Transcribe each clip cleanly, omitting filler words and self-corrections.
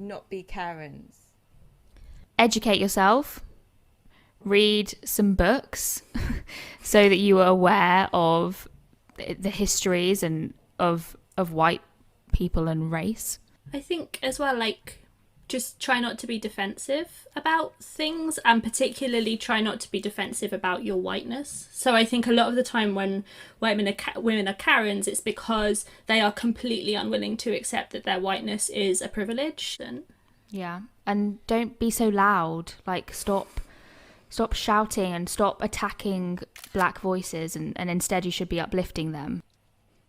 not be Karens? Educate yourself. Read some books so that you are aware of the histories and of white people and race. I think as well, like, just try not to be defensive about things, and particularly try not to be defensive about your whiteness. So I think a lot of the time when women are Karens, it's because they are completely unwilling to accept that their whiteness is a privilege. Yeah, and don't be so loud. Like, stop shouting and stop attacking black voices, and instead you should be uplifting them.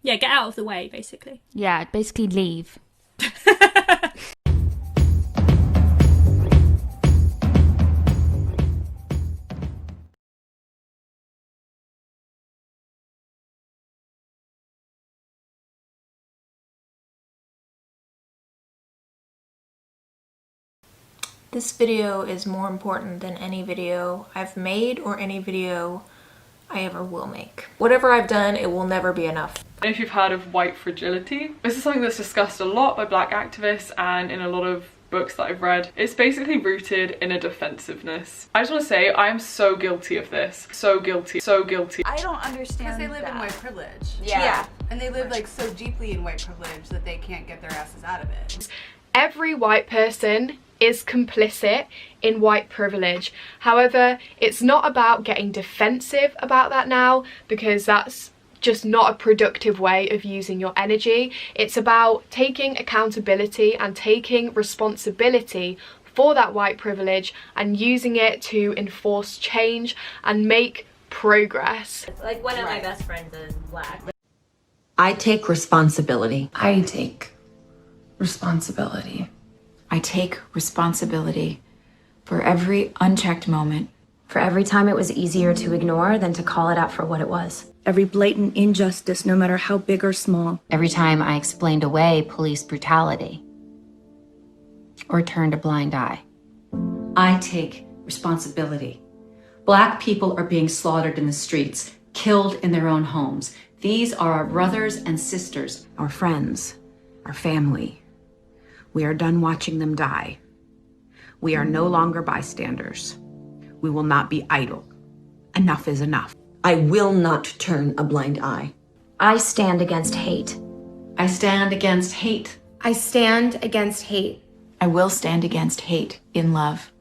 Yeah, get out of the way, basically. Yeah, basically leave. This video is more important than any video I've made or any video I ever will make. Whatever I've done, it will never be enough. If you've heard of white fragility, this is something that's discussed a lot by black activists and in a lot of books that I've read. It's basically rooted in a defensiveness. I just want to say I am so guilty of this. So guilty. So guilty. I don't understand because they live in white privilege. Yeah. And they live like so deeply in white privilege that they can't get their asses out of it. Every white person is complicit in white privilege. However, it's not about getting defensive about that now, because that's just not a productive way of using your energy. It's about taking accountability and taking responsibility for that white privilege and using it to enforce change and make progress. Like one of my best friends is black. I take responsibility. I take responsibility. I take responsibility for every unchecked moment. For every time it was easier to ignore than to call it out for what it was. Every blatant injustice, no matter how big or small. Every time I explained away police brutality or turned a blind eye. I take responsibility. Black people are being slaughtered in the streets, killed in their own homes. These are our brothers and sisters, our friends, our family. We are done watching them die. We are no longer bystanders. We will not be idle. Enough is enough. I will not turn a blind eye. I stand against hate. I stand against hate. I stand against hate. I will stand against hate in love.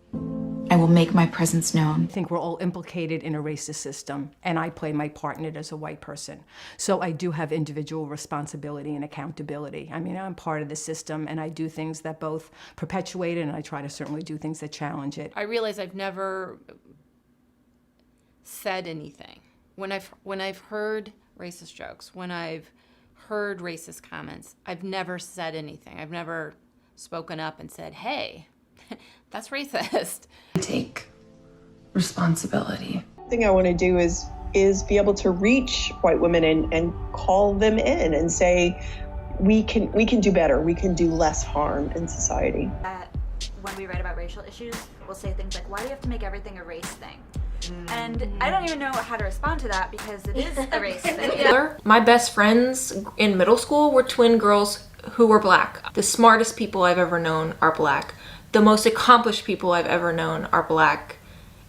I will make my presence known. I think we're all implicated in a racist system, and I play my part in it as a white person. So I do have individual responsibility and accountability. I mean, I'm part of the system, and I do things that both perpetuate it, and I try to certainly do things that challenge it. I realize I've never said anything. When I've heard racist jokes, when I've heard racist comments, I've never said anything. I've never spoken up and said, hey, that's racist. I take responsibility. The thing I want to do is be able to reach white women and call them in and say, we can do better. We can do less harm in society. When we write about racial issues, we'll say things like, why do you have to make everything a race thing? And I don't even know how to respond to that because it is a race thing. Yeah. My best friends in middle school were twin girls who were black. The smartest people I've ever known are black. The most accomplished people I've ever known are black.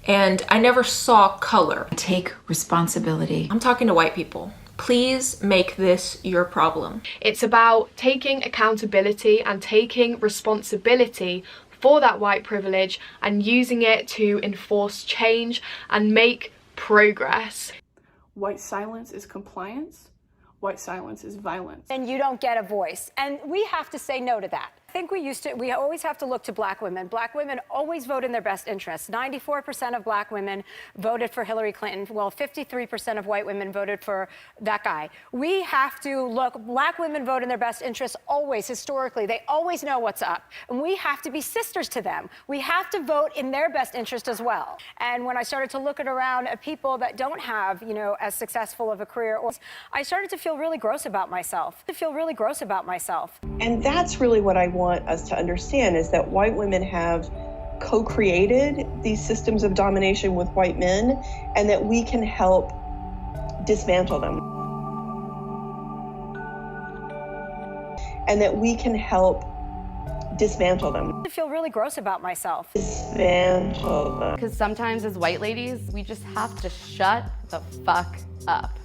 And I never saw color. I take responsibility. I'm talking to white people. Please make this your problem. It's about taking accountability and taking responsibility for that white privilege and using it to enforce change and make progress. White silence is compliance. White silence is violence. And you don't get a voice. And we have to say no to that. I think we always have to look to black women. Black women always vote in their best interests. 94% of black women voted for Hillary Clinton. Well, 53% of white women voted for that guy. We have to look, black women vote in their best interests always, historically. They always know what's up. And we have to be sisters to them. We have to vote in their best interest as well. And when I started to look around at people that don't have, as successful of a career, I started to feel really gross about myself. And that's really what I want us to understand, is that white women have co-created these systems of domination with white men, and that we can help dismantle them. And that we can help dismantle them. I feel really gross about myself. Dismantle them. Because sometimes as white ladies, we just have to shut the fuck up.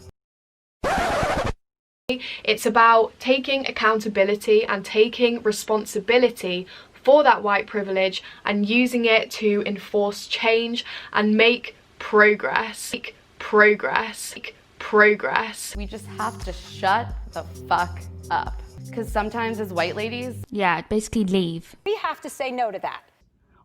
It's about taking accountability and taking responsibility for that white privilege and using it to enforce change and make progress. Progress. We just have to shut the fuck up. Because sometimes as white ladies... Yeah, basically leave. We have to say no to that.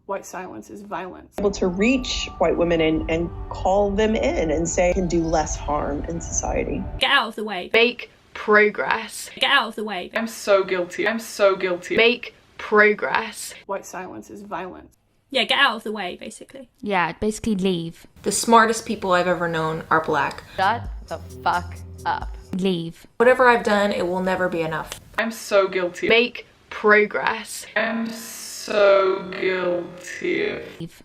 White silence is violence. Able to reach white women and call them in and say, can do less harm in society. Get out of the way. Make progress. Get out of the way. I'm so guilty. I'm so guilty. Make progress. White silence is violence. Yeah, get out of the way, basically. Yeah, basically leave. The smartest people I've ever known are black. Shut the fuck up. Leave. Whatever I've done, it will never be enough. I'm so guilty. Make progress. I'm so guilty. Leave.